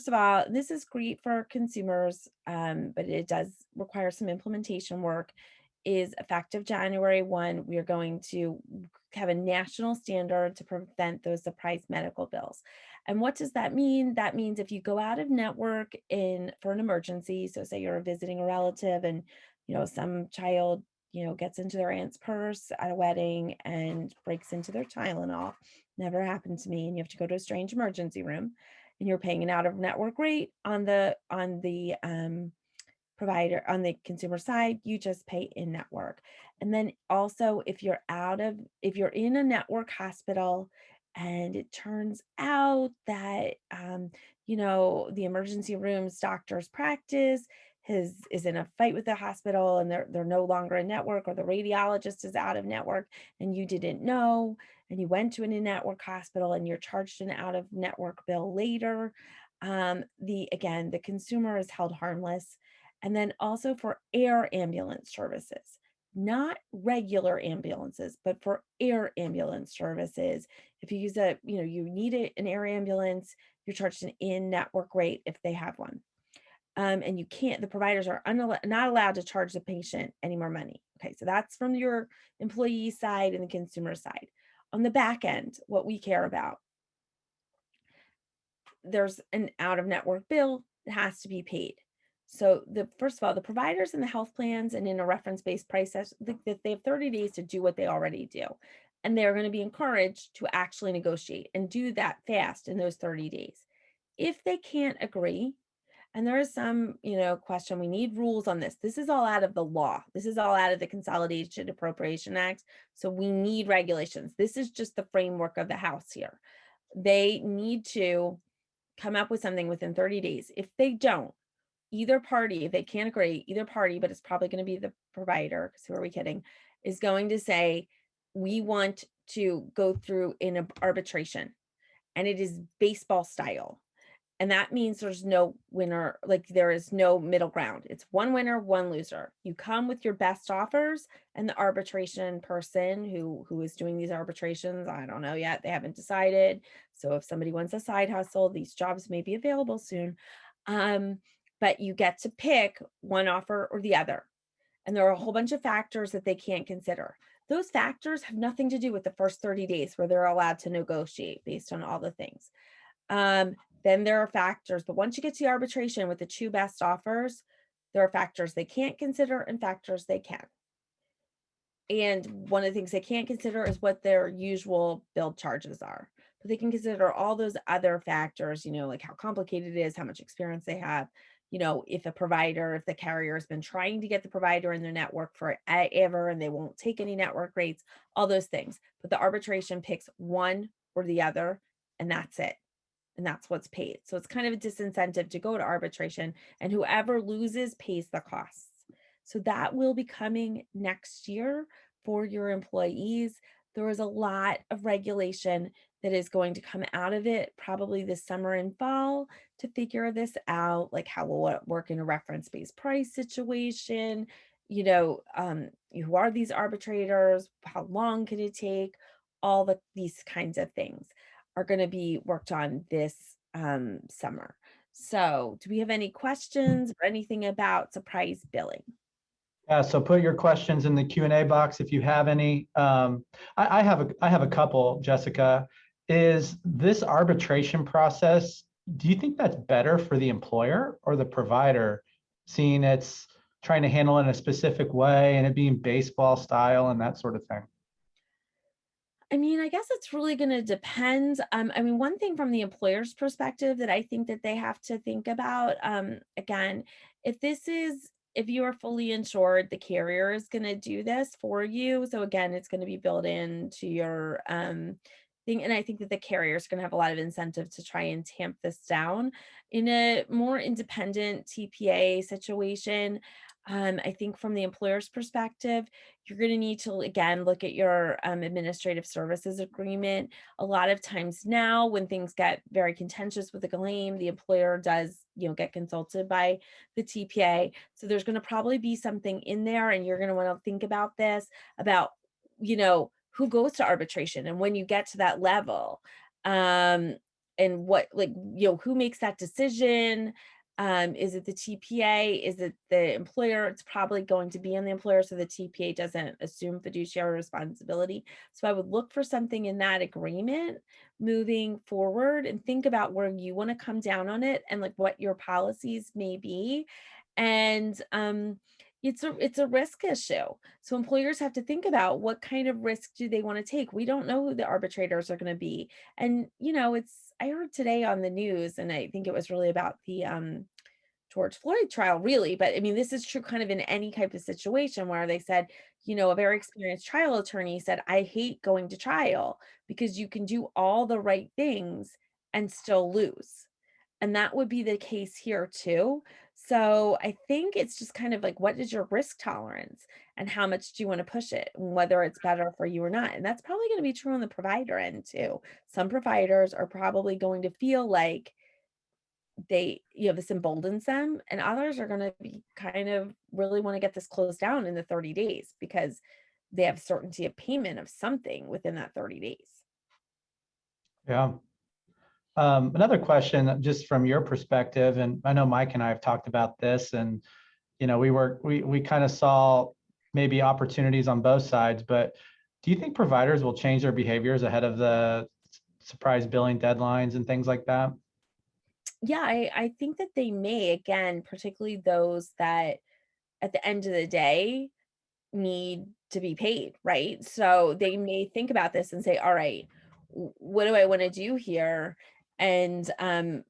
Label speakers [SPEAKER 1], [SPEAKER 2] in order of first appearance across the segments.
[SPEAKER 1] first of all, this is great for consumers, but it does require some implementation work. Is effective January 1, we are going to have a national standard to prevent those surprise medical bills. And what does that mean? That means if you go out of network in for an emergency, so say you're visiting a relative and some child gets into their aunt's purse at a wedding and breaks into their Tylenol. Never happened to me, and you have to go to a strange emergency room and you're paying an out of network rate on the provider on the consumer side, you just pay in network. And then also if you're in a network hospital and it turns out that the emergency room's doctor's practice is in a fight with the hospital and they're no longer in network, or the radiologist is out of network and you didn't know, and you went to an in-network hospital and you're charged an out of network bill later. The consumer is held harmless. And then also for air ambulance services, not regular ambulances, but for air ambulance services. If you use you need an air ambulance, you're charged an in-network rate if they have one. And the providers are not allowed to charge the patient any more money. Okay, so that's from your employee side and the consumer side. On the back end, what we care about, there's an out-of-network bill that has to be paid. So first of all, the providers and the health plans and in a reference-based price, they have 30 days to do what they already do. And they're going to be encouraged to actually negotiate and do that fast in those 30 days. If they can't agree, and there is some, question, we need rules on this. This is all out of the law. This is all out of the Consolidation Appropriation Act. So we need regulations. This is just the framework of the House here. They need to come up with something within 30 days. If they don't, either party, if they can't agree, either party, but it's probably going to be the provider, because who are we kidding, is going to say, we want to go through in arbitration, and it is baseball style. And that means there's no winner, like there is no middle ground. It's one winner, one loser. You come with your best offers, and the arbitration person who is doing these arbitrations, I don't know yet, they haven't decided. So if somebody wants a side hustle, these jobs may be available soon. But you get to pick one offer or the other. And there are a whole bunch of factors that they can't consider. Those factors have nothing to do with the first 30 days where they're allowed to negotiate based on all the things. Then there are factors, but once you get to the arbitration with the two best offers, there are factors they can't consider and factors they can. And one of the things they can't consider is what their usual billed charges are. But they can consider all those other factors, like how complicated it is, how much experience they have, if the carrier has been trying to get the provider in their network forever and they won't take any network rates, all those things. But the arbitration picks one or the other, and that's it. And that's what's paid. So it's kind of a disincentive to go to arbitration, and whoever loses pays the costs. So that will be coming next year for your employees. There is a lot of regulation that is going to come out of it, probably this summer and fall, to figure this out, like how will it work in a reference-based price situation, who are these arbitrators, how long can it take, these kinds of things are going to be worked on this summer. So do we have any questions or anything about surprise billing?
[SPEAKER 2] Yeah, so put your questions in the Q&A box if you have any. I have a couple, Jessica. Is this arbitration process, do you think that's better for the employer or the provider, seeing it's trying to handle it in a specific way and it being baseball style and that sort of thing?
[SPEAKER 1] I mean, I guess it's really going to depend. One thing from the employer's perspective that I think that they have to think about, again, if you are fully insured, the carrier is going to do this for you. So again, it's going to be built into your thing. And I think that the carrier is going to have a lot of incentive to try and tamp this down. In a more independent TPA situation, I think from the employer's perspective, you're going to need to, again, look at your administrative services agreement. A lot of times now, when things get very contentious with a claim, the employer does, get consulted by the TPA. So there's going to probably be something in there, and you're going to want to think about this, about, who goes to arbitration. And when you get to that level, and what, like, who makes that decision? Is it the TPA? Is it the employer? It's probably going to be on the employer, so the TPA doesn't assume fiduciary responsibility. So I would look for something in that agreement moving forward and think about where you want to come down on it and like what your policies may be. And it's a risk issue. So employers have to think about what kind of risk do they want to take. We don't know who the arbitrators are going to be. And I heard today on the news, and I think it was really about the George Floyd trial, really. But I mean, this is true kind of in any type of situation where they said, a very experienced trial attorney said, I hate going to trial because you can do all the right things and still lose. And that would be the case here too. So I think it's just kind of like, what is your risk tolerance and how much do you want to push it, and whether it's better for you or not? And that's probably going to be true on the provider end too. Some providers are probably going to feel like this emboldens them, and others are going to be kind of really want to get this closed down in the 30 days because they have certainty of payment of something within that 30 days.
[SPEAKER 2] Yeah. Another question, just from your perspective, and I know Mike and I have talked about this, and we kind of saw maybe opportunities on both sides, but do you think providers will change their behaviors ahead of the surprise billing deadlines and things like that?
[SPEAKER 1] Yeah, I think that they may, again, particularly those that at the end of the day need to be paid, right? So they may think about this and say, all right, what do I want to do here? And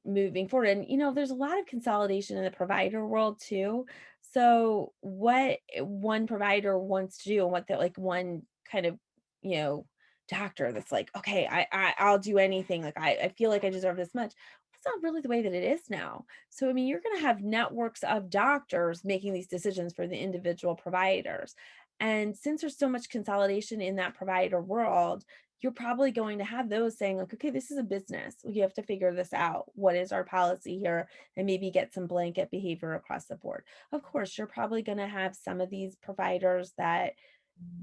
[SPEAKER 1] moving forward. And there's a lot of consolidation in the provider world too. So what one provider wants to do and what the like one kind of, you know, doctor that's like, okay, I'll do anything. Like I feel like I deserve this much. That's not really the way that it is now. So I mean, you're gonna have networks of doctors making these decisions for the individual providers. And since there's so much consolidation in that provider world, you're probably going to have those saying like, okay, this is a business. We have to figure this out. What is our policy here? And maybe get some blanket behavior across the board. Of course, you're probably going to have some of these providers that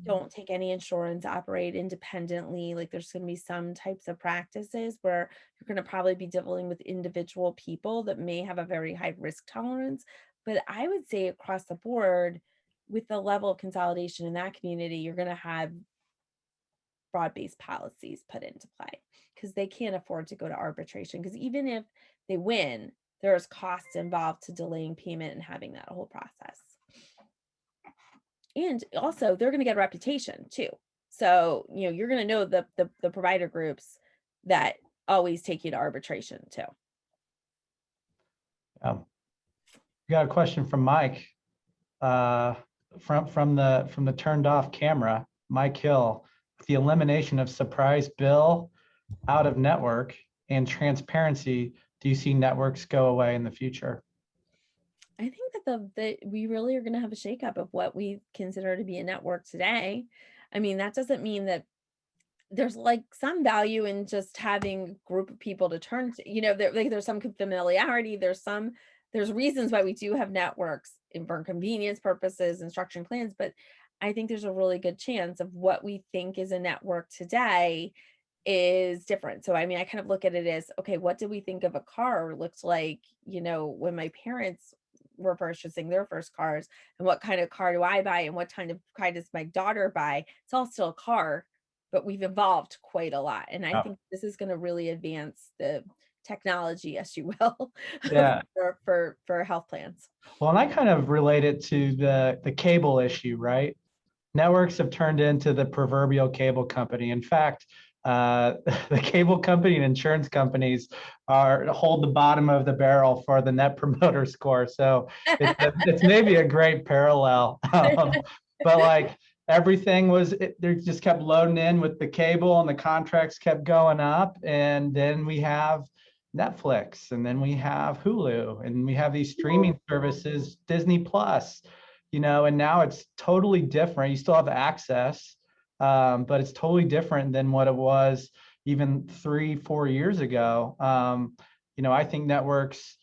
[SPEAKER 1] don't take any insurance, operate independently. Like there's going to be some types of practices where you're going to probably be dealing with individual people that may have a very high risk tolerance. But I would say across the board, with the level of consolidation in that community, you're going to have broad-based policies put into play because they can't afford to go to arbitration. Because even if they win, there's costs involved to delaying payment and having that whole process. And also, they're going to get a reputation too. So you're going to know the provider groups that always take you to arbitration too.
[SPEAKER 2] We got a question from Mike, from the turned off camera. Mike Hill, with the elimination of surprise bill, out of network, and transparency, do you see networks go away in the future?
[SPEAKER 1] I think that we really are going to have a shakeup of what we consider to be a network today. I mean, that doesn't mean that there's like some value in just having a group of people to turn to, there's some familiarity, there's reasons why we do have networks for convenience purposes and structuring plans, but I think there's a really good chance of what we think is a network today is different. So I mean, I kind of look at it as, okay, what did we think of a car looked like, when my parents were purchasing their first cars, and what kind of car do I buy and what kind of car does my daughter buy? It's all still a car, but we've evolved quite a lot. And I think this is going to really advance the technology, as you will,
[SPEAKER 2] Yeah.
[SPEAKER 1] for health plans.
[SPEAKER 2] Well, and I kind of relate it to the cable issue, right? Networks have turned into the proverbial cable company. In fact, the cable company and insurance companies hold the bottom of the barrel for the net promoter score. So it's maybe a great parallel. But like everything they just kept loading in with the cable, and the contracts kept going up. And then we have Netflix, and then we have Hulu, and we have these streaming services, Disney Plus, and now it's totally different. You still have access, but it's totally different than what it was even 3-4 years ago. I think networks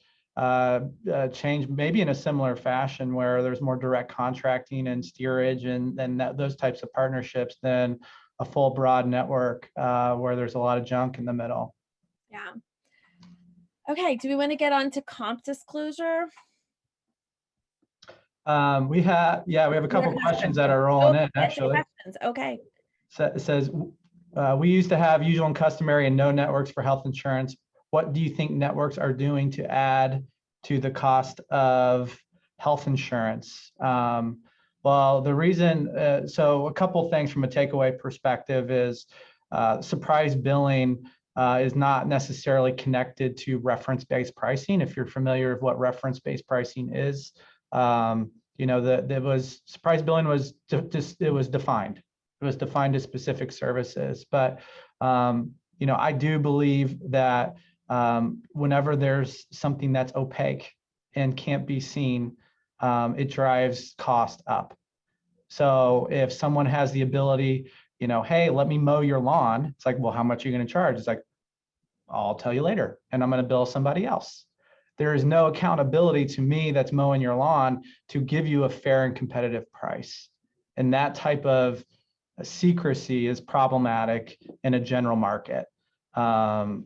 [SPEAKER 2] change maybe in a similar fashion where there's more direct contracting and steerage and those types of partnerships than a full broad network where there's a lot of junk in the middle.
[SPEAKER 1] Yeah. Okay, do we want to get on to comp disclosure?
[SPEAKER 2] We have a
[SPEAKER 1] What
[SPEAKER 2] couple
[SPEAKER 1] are those
[SPEAKER 2] questions that
[SPEAKER 1] questions?
[SPEAKER 2] are
[SPEAKER 1] Oh,
[SPEAKER 2] rolling in,
[SPEAKER 1] yes, the
[SPEAKER 2] actually.
[SPEAKER 1] questions. Okay.
[SPEAKER 2] It says, we used to have usual and customary and no networks for health insurance. What do you think networks are doing to add to the cost of health insurance? Well, the reason, so a couple things from a takeaway perspective is surprise billing is not necessarily connected to reference-based pricing. If you're familiar with what reference-based pricing is, surprise billing was just, it was defined. It was defined as specific services. But, I do believe that whenever there's something that's opaque and can't be seen, it drives cost up. So if someone has the ability, hey, let me mow your lawn, it's like, well, how much are you going to charge? It's like, I'll tell you later, and I'm going to bill somebody else. There is no accountability to me that's mowing your lawn to give you a fair and competitive price. And that type of secrecy is problematic in a general market. So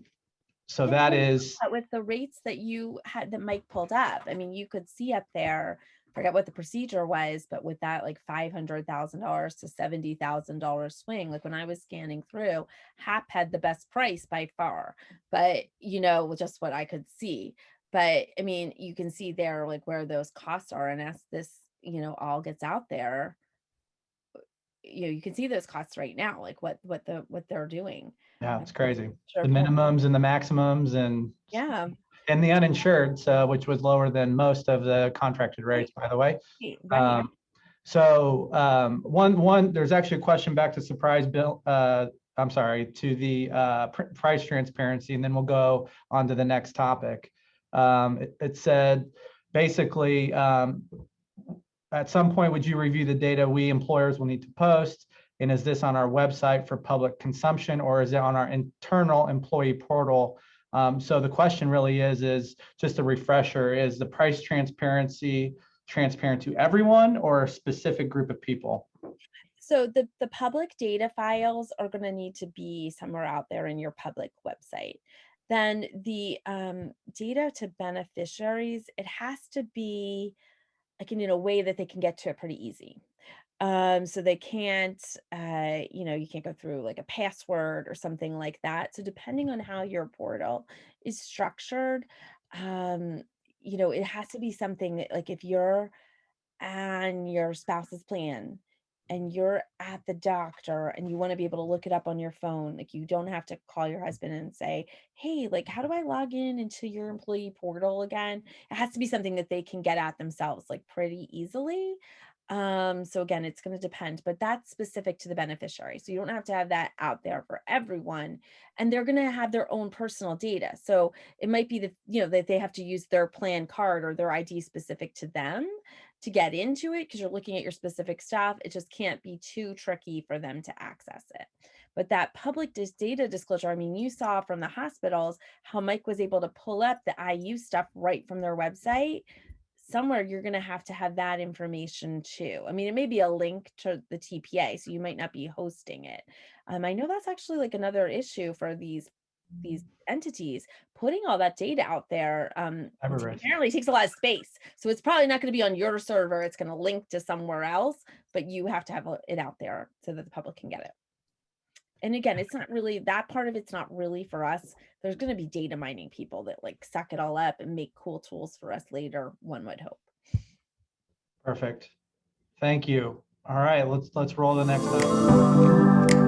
[SPEAKER 1] Yeah,
[SPEAKER 2] that is,
[SPEAKER 1] with the rates that you had that Mike pulled up, I mean, you could see up there, forget what the procedure was, but with that like $500,000 to $70,000 swing, like when I was scanning through, HAP had the best price by far, but with just what I could see. But I mean, you can see there like where those costs are, and as this, all gets out there, you can see those costs right now, like what they're doing.
[SPEAKER 2] yeah, it's crazy.
[SPEAKER 1] Sure.
[SPEAKER 2] The minimums and the maximums
[SPEAKER 1] Yeah.
[SPEAKER 2] and the uninsured, so which was lower than most of the contracted rates, by the way.
[SPEAKER 1] Right.
[SPEAKER 2] One, there's actually a question back to surprise bill. I'm sorry, to the price transparency, and then we'll go on to the next topic. It said basically, at some point, would you review the data we employers will need to post? And is this on our website for public consumption, or is it on our internal employee portal? So the question really is just a refresher, is the price transparency transparent to everyone or a specific group of people?
[SPEAKER 1] So the public data files are going to need to be somewhere out there in your public website. Then the data to beneficiaries, it has to be like in a way that they can get to it pretty easy. So they can't, you can't go through like a password or something like that. So depending on how your portal is structured, um, it has to be something that like if you're on your spouse's plan and you're at the doctor and you want to be able to look it up on your phone, like you don't have to call your husband and say, hey, like how do I log in into your employee portal again? It has to be something that they can get at themselves like pretty easily. So again, it's going to depend, but that's specific to the beneficiary, so you don't have to have that out there for everyone, and they're going to have their own personal data. So it might be that that they have to use their plan card or their ID specific to them to get into it, because you're looking at your specific stuff. It just can't be too tricky for them to access it. But that public data disclosure, I mean, you saw from the hospitals how Mike was able to pull up the IU stuff right from their website. Somewhere you're going to have that information too. I mean, it may be a link to the TPA, so you might not be hosting it. I know that's actually like another issue for these entities, putting all that data out there, apparently takes a lot of space. So it's probably not going to be on your server. It's going to link to somewhere else, but you have to have it out there so that the public can get it. And again, it's not really that part of it's not really for us. There's going to be data mining people that like suck it all up and make cool tools for us later, one would hope.
[SPEAKER 2] Perfect. Thank you. All right, let's roll the next up.